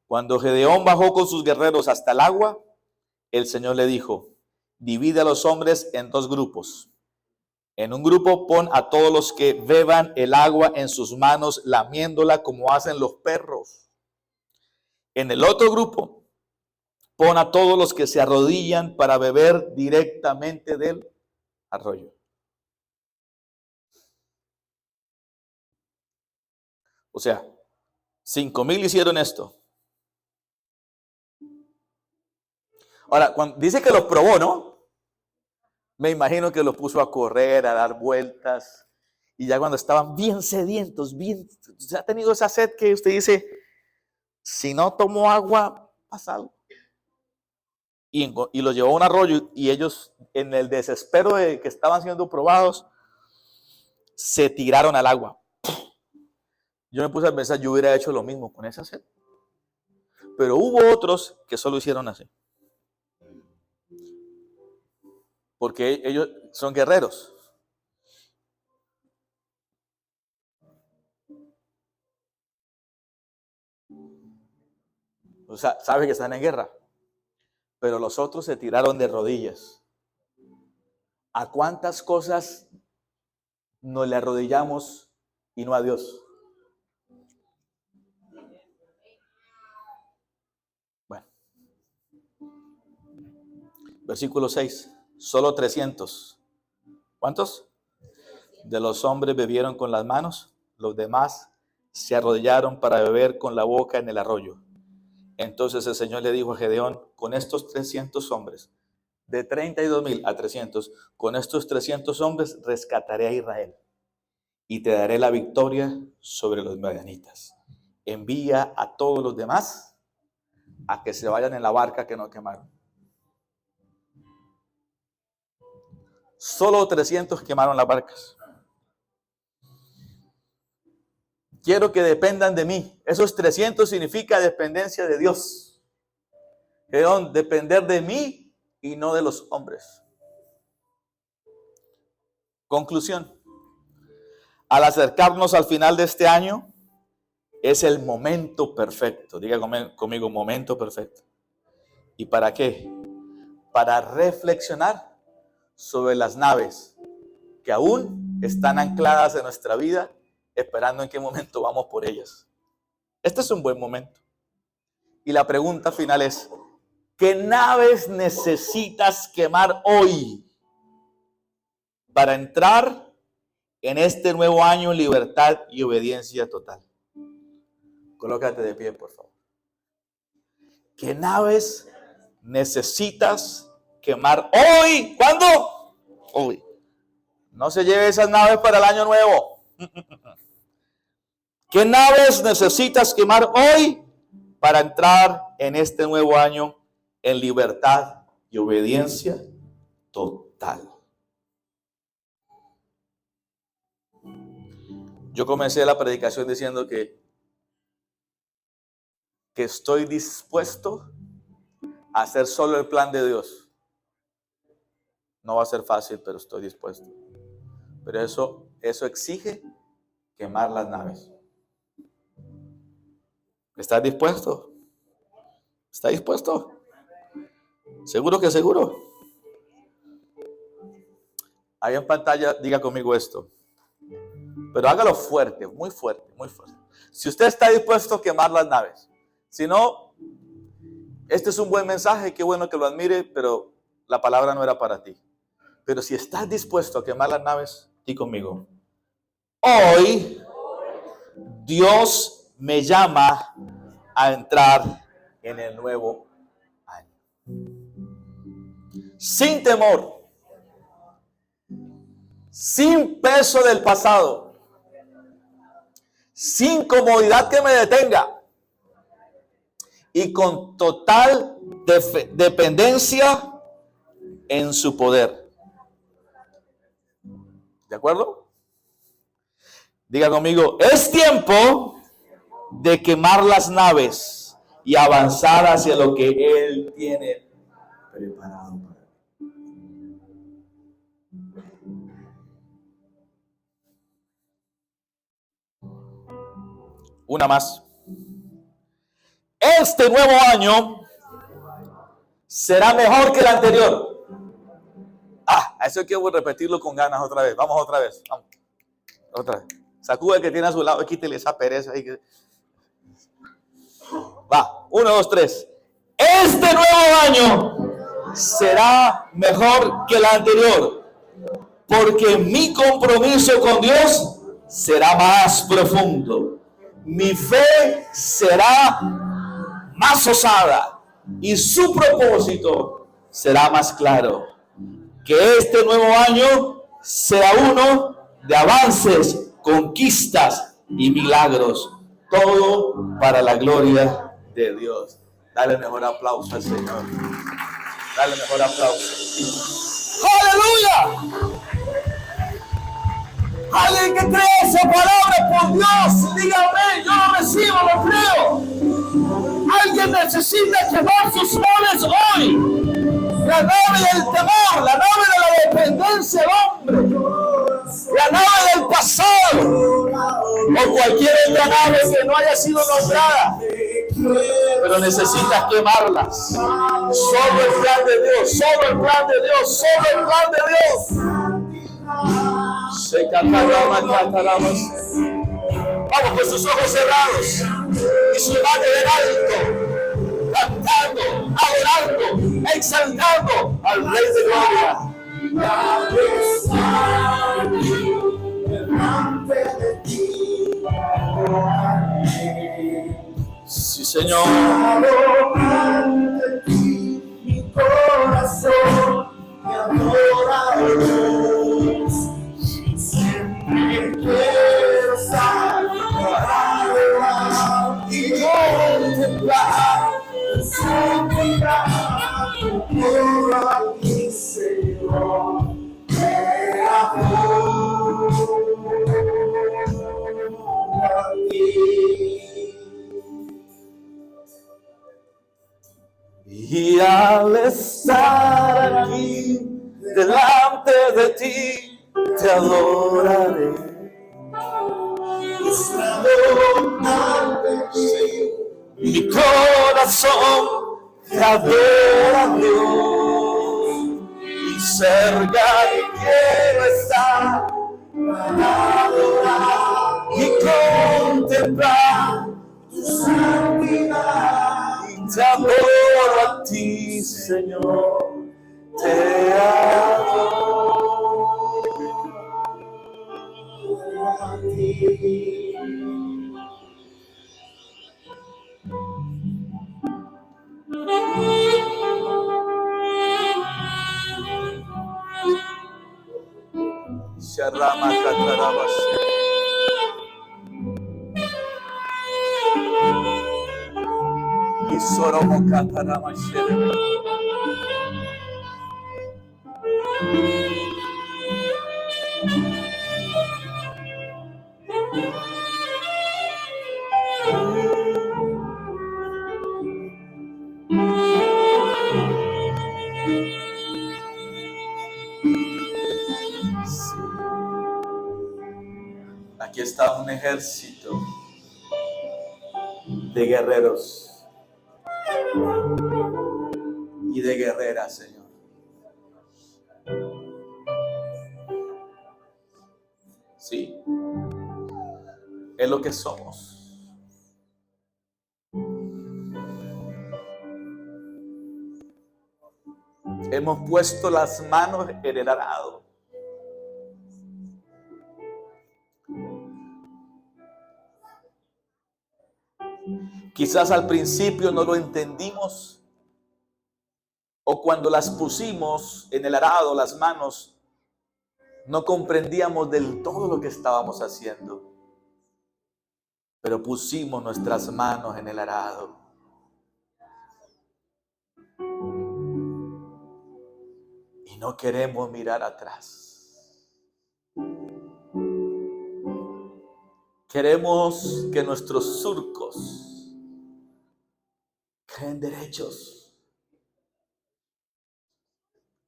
S1: Cuando Gedeón bajó con sus guerreros hasta el agua, el Señor le dijo: divide a los hombres en 2 grupos. En un grupo pon a todos los que beban el agua en sus manos, lamiéndola como hacen los perros. En el otro grupo pon a todos los que se arrodillan para beber directamente del arroyo. O sea, 5,000 hicieron esto. Ahora, cuando dice que los probó, ¿no? Me imagino que los puso a correr, a dar vueltas. Y ya cuando estaban bien sedientos, ¿se ha tenido esa sed que usted dice: si no tomo agua, pasa algo? Y los llevó a un arroyo y ellos, en el desespero de que estaban siendo probados, se tiraron al agua. Yo me puse a pensar, yo hubiera hecho lo mismo con esa sed. Pero hubo otros que solo hicieron así. Porque ellos son guerreros. O sea, saben que están en guerra. Pero los otros se tiraron de rodillas. ¿A cuántas cosas nos le arrodillamos y no a Dios? Bueno. Versículo 6. Solo 300. ¿Cuántos? De los hombres bebieron con las manos. Los demás se arrodillaron para beber con la boca en el arroyo. Entonces el Señor le dijo a Gedeón, con estos 300 hombres, de 32,000 a 300, con estos 300 hombres rescataré a Israel y te daré la victoria sobre los madianitas. Envía a todos los demás a que se vayan en la barca que no quemaron. Solo 300 quemaron las barcas. Quiero que dependan de mí. Esos 300 significa dependencia de Dios. Gedeón, depender de mí y no de los hombres. Conclusión. Al acercarnos al final de este año, es el momento perfecto. Diga conmigo, momento perfecto. ¿Y para qué? Para reflexionar sobre las naves que aún están ancladas en nuestra vida, esperando en qué momento vamos por ellas. Este es un buen momento. Y la pregunta final es, ¿qué naves necesitas quemar hoy para entrar en este nuevo año en libertad y obediencia total? Colócate de pie, por favor. ¿Qué naves necesitas quemar hoy? ¿Cuándo? Hoy. No se lleve esas naves para el año nuevo. ¿Qué naves necesitas quemar hoy para entrar en este nuevo año en libertad y obediencia total? Yo comencé la predicación diciendo que estoy dispuesto a hacer solo el plan de Dios. No va a ser fácil, pero estoy dispuesto. Pero eso exige quemar las naves. ¿Estás dispuesto? ¿Está dispuesto? ¿Seguro que seguro? Ahí en pantalla, diga conmigo esto. Pero hágalo fuerte, muy fuerte, muy fuerte. Si usted está dispuesto a quemar las naves. Si no, este es un buen mensaje, qué bueno que lo admire, pero la palabra no era para ti. Pero si estás dispuesto a quemar las naves, di conmigo. Hoy, Dios me llama a entrar en el nuevo año. Sin temor, sin peso del pasado, sin comodidad que me detenga y con total dependencia en su poder. ¿De acuerdo? Diga conmigo, es tiempo de quemar las naves y avanzar hacia lo que Él tiene preparado para mí. Una más. Este nuevo año será mejor que el anterior. Eso quiero repetirlo con ganas otra vez. Vamos otra vez. Vamos. Otra vez. Sacude el que tiene a su lado y quítele esa pereza ahí. Va. 1, 2, 3. Este nuevo año será mejor que el anterior, porque mi compromiso con Dios será más profundo. Mi fe será más osada y su propósito será más claro. Que este nuevo año sea uno de avances, conquistas y milagros. Todo para la gloria de Dios. Dale el mejor aplauso al Señor. Dale el mejor aplauso. ¡Aleluya! Alguien que cree esa palabra por Dios, dígame, yo lo recibo, lo creo. Alguien necesita quemar sus naves hoy. La nave del temor, la nave de la dependencia del hombre, la nave del pasado, o cualquier otra nave que no haya sido nombrada, pero necesitas quemarlas. Solo el plan de Dios, solo el plan de Dios, solo el plan de Dios. Se cataramos. Vamos con sus ojos cerrados y su mano en alto, cantando, adorando, exaltando al Rey de Gloria. Sí, Señor. Ante ti, mi corazón me adora. Siempre quiero estar para y contemplar tu santidad. Por aquí, Señor, me adoro a ti. Y al estar aquí delante de ti, te adoraré. Mi corazón te adora, Dios, y cerca quiero estar para adorar y contemplar tu santidad. Y te adoro a ti, Señor, te adoro a ti. Sharama Katarabas. Y Soromo Katarabas. Aquí está un ejército de guerreros y de guerreras, Señor. Sí, es lo que somos. Hemos puesto las manos en el arado. Quizás al principio no lo entendimos, o cuando las pusimos en el arado, las manos, no comprendíamos del todo lo que estábamos haciendo. Pero pusimos nuestras manos en el arado. Y no queremos mirar atrás. Queremos que nuestros surcos queden derechos.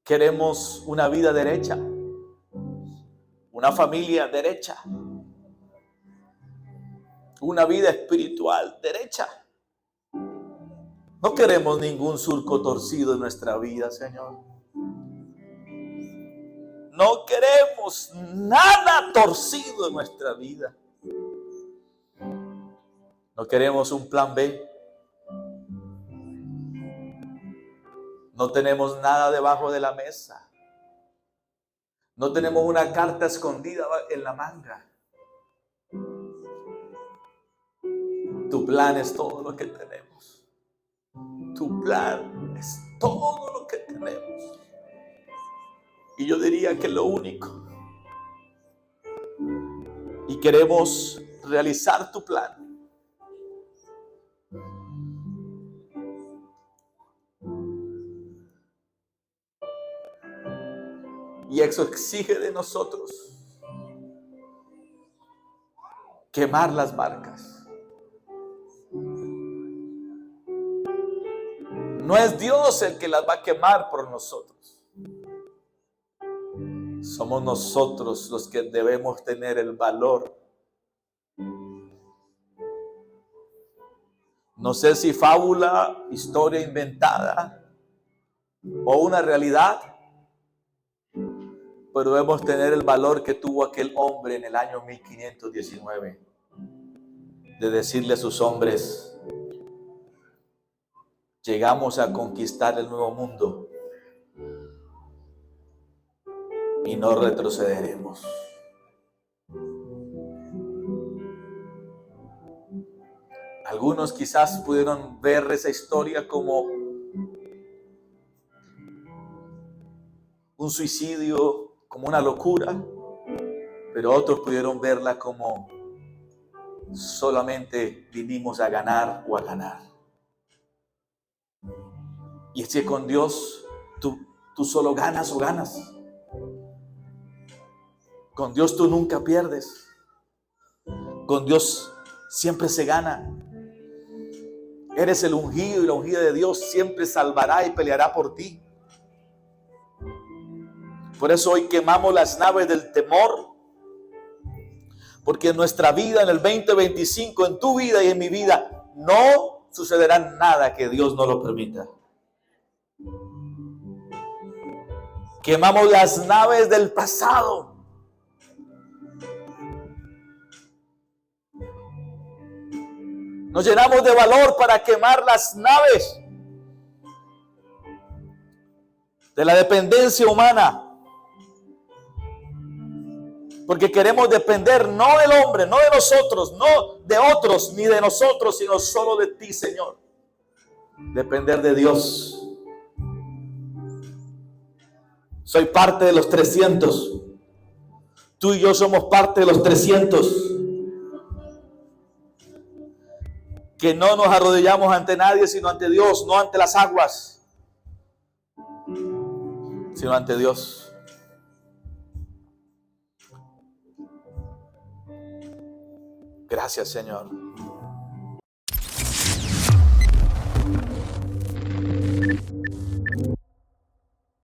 S1: Queremos una vida derecha, una familia derecha, una vida espiritual derecha. No queremos ningún surco torcido en nuestra vida, Señor. No queremos nada torcido en nuestra vida. No queremos un plan B. No tenemos nada debajo de la mesa. No tenemos una carta escondida en la manga. Tu plan es todo lo que tenemos. Tu plan es todo lo que tenemos. Y yo diría que lo único. Y queremos realizar tu plan. Y eso exige de nosotros quemar las barcas. No es Dios el que las va a quemar por nosotros. Somos nosotros los que debemos tener el valor. No sé si fábula, historia inventada o una realidad, pero debemos tener el valor que tuvo aquel hombre en el año 1519 de decirle a sus hombres: llegamos a conquistar el nuevo mundo y no retrocederemos. Algunos quizás pudieron ver esa historia como un suicidio, como una locura, pero otros pudieron verla como solamente vinimos a ganar o a ganar. Y es que con Dios tú solo ganas o ganas. Con Dios tú nunca pierdes. Con Dios siempre se gana. Eres el ungido y la ungida de Dios siempre salvará y peleará por ti. Por eso hoy quemamos las naves del temor. Porque en nuestra vida, en el 2025, en tu vida y en mi vida, no sucederá nada que Dios no lo permita. Quemamos las naves del pasado. Nos llenamos de valor para quemar las naves de la dependencia humana. Porque queremos depender no del hombre, no de nosotros, no de otros, ni de nosotros, sino solo de ti, Señor. Depender de Dios. Soy parte de los 300. Tú y yo somos parte de los 300. Que no nos arrodillamos ante nadie, sino ante Dios, no ante las aguas, sino ante Dios. Gracias, Señor.